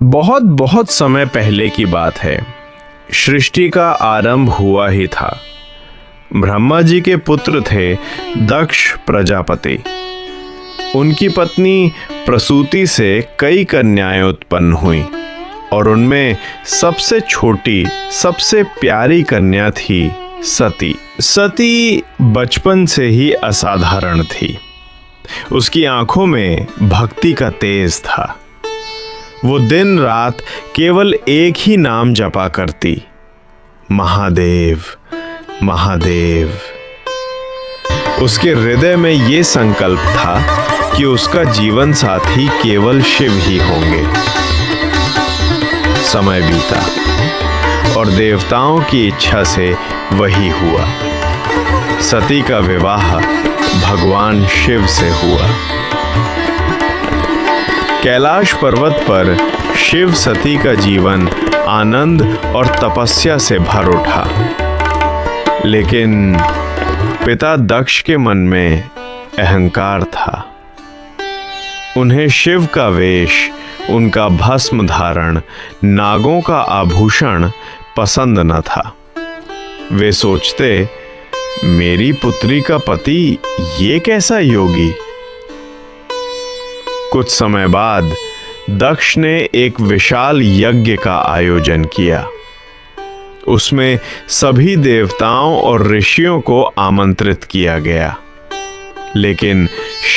बहुत बहुत समय पहले की बात है। सृष्टि का आरंभ हुआ ही था। ब्रह्मा जी के पुत्र थे दक्ष प्रजापति। उनकी पत्नी प्रसूति से कई कन्याएं उत्पन्न हुईं और उनमें सबसे छोटी, सबसे प्यारी कन्या थी सती। सती बचपन से ही असाधारण थी। उसकी आंखों में भक्ति का तेज था। वो दिन रात केवल एक ही नाम जपा करती, महादेव महादेव। उसके हृदय में ये संकल्प था कि उसका जीवन साथी केवल शिव ही होंगे। समय बीता और देवताओं की इच्छा से वही हुआ। सती का विवाह भगवान शिव से हुआ। कैलाश पर्वत पर शिव सती का जीवन आनंद और तपस्या से भर उठा। लेकिन पिता दक्ष के मन में अहंकार था। उन्हें शिव का वेश, उनका भस्म धारण, नागों का आभूषण पसंद न था। वे सोचते, मेरी पुत्री का पति ये कैसा योगी। कुछ समय बाद दक्ष ने एक विशाल यज्ञ का आयोजन किया। उसमें सभी देवताओं और ऋषियों को आमंत्रित किया गया, लेकिन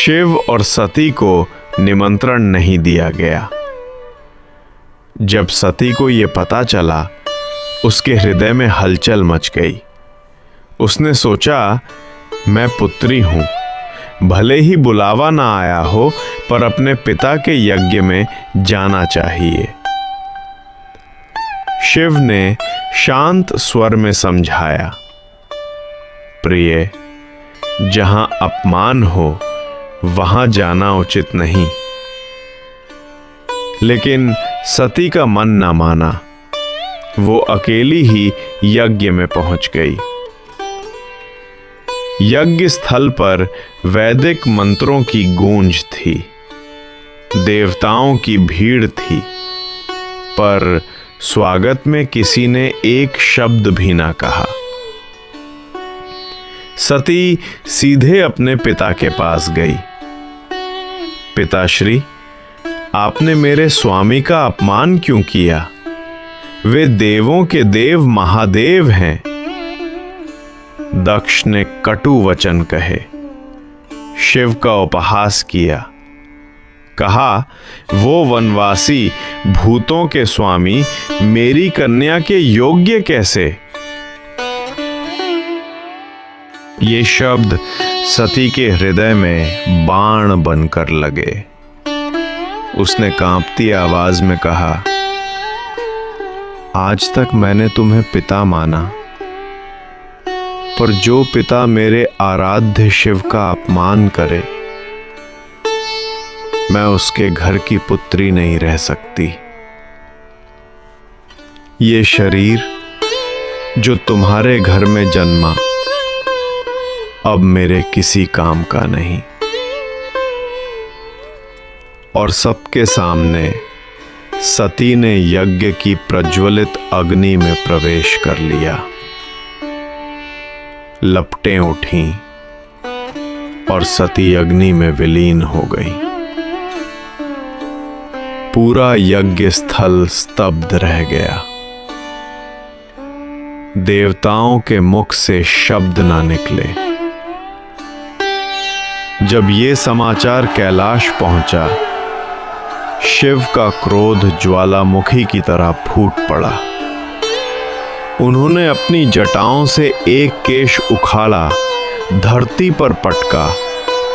शिव और सती को निमंत्रण नहीं दिया गया। जब सती को यह पता चला, उसके हृदय में हलचल मच गई। उसने सोचा, मैं पुत्री हूं, भले ही बुलावा ना आया हो, पर अपने पिता के यज्ञ में जाना चाहिए। शिव ने शांत स्वर में समझाया, प्रिय, जहां अपमान हो वहां जाना उचित नहीं। लेकिन सती का मन ना माना। वो अकेली ही यज्ञ में पहुंच गई। यज्ञ स्थल पर वैदिक मंत्रों की गूंज थी। देवताओं की भीड़ थी, पर स्वागत में किसी ने एक शब्द भी ना कहा। सती सीधे अपने पिता के पास गई। पिताश्री, आपने मेरे स्वामी का अपमान क्यों किया? वे देवों के देव महादेव हैं। दक्ष ने कटु वचन कहे, शिव का उपहास किया। कहा, वो वनवासी भूतों के स्वामी मेरी कन्या के योग्य कैसे? ये शब्द सती के हृदय में बाण बनकर लगे। उसने कांपती आवाज में कहा, आज तक मैंने तुम्हें पिता माना, पर जो पिता मेरे आराध्य शिव का अपमान करे, मैं उसके घर की पुत्री नहीं रह सकती। ये शरीर जो तुम्हारे घर में जन्मा, अब मेरे किसी काम का नहीं। और सबके सामने सती ने यज्ञ की प्रज्वलित अग्नि में प्रवेश कर लिया। लपटें उठीं और सती अग्नि में विलीन हो गई। पूरा यज्ञ स्थल स्तब्ध रह गया। देवताओं के मुख से शब्द ना निकले। जब ये समाचार कैलाश पहुंचा, शिव का क्रोध ज्वालामुखी की तरह फूट पड़ा। उन्होंने अपनी जटाओं से एक केश उखाड़ा, धरती पर पटका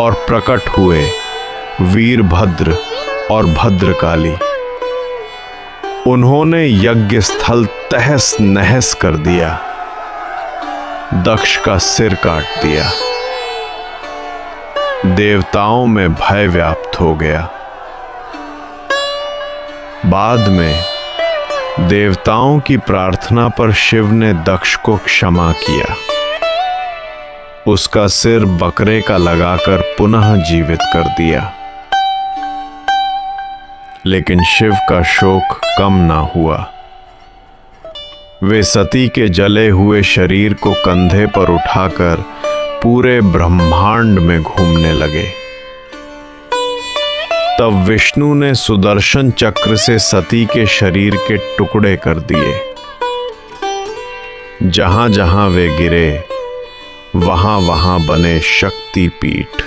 और प्रकट हुए वीरभद्र और भद्रकाली। उन्होंने यज्ञ स्थल तहस नहस कर दिया। दक्ष का सिर काट दिया। देवताओं में भय व्याप्त हो गया। बाद में देवताओं की प्रार्थना पर शिव ने दक्ष को क्षमा किया। उसका सिर बकरे का लगाकर पुनः जीवित कर दिया। लेकिन शिव का शोक कम ना हुआ। वे सती के जले हुए शरीर को कंधे पर उठाकर पूरे ब्रह्मांड में घूमने लगे। तब विष्णु ने सुदर्शन चक्र से सती के शरीर के टुकड़े कर दिए। जहां जहां वे गिरे वहां वहां बने शक्ति पीठ।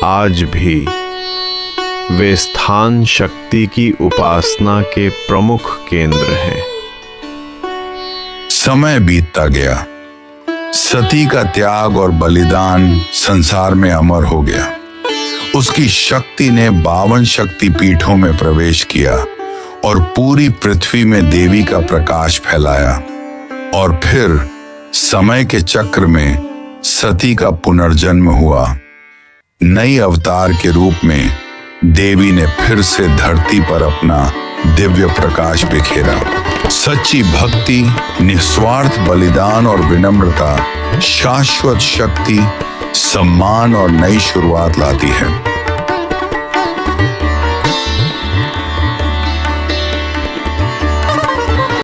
आज भी वे स्थान शक्ति की उपासना के प्रमुख केंद्र हैं। समय बीतता गया। सती का त्याग और बलिदान संसार में अमर हो गया। उसकी शक्ति ने 52 शक्ति पीठों में प्रवेश किया और पूरी पृथ्वी में देवी का प्रकाश फैलाया। और फिर समय के चक्र में सती का पुनर्जन्म हुआ। नई अवतार के रूप में देवी ने फिर से धरती पर अपना दिव्य प्रकाश बिखेरा। सच्ची भक्ति, निस्वार्थ बलिदान और विनम्रता शाश्वत शक्ति, सम्मान और नई शुरुआत लाती है।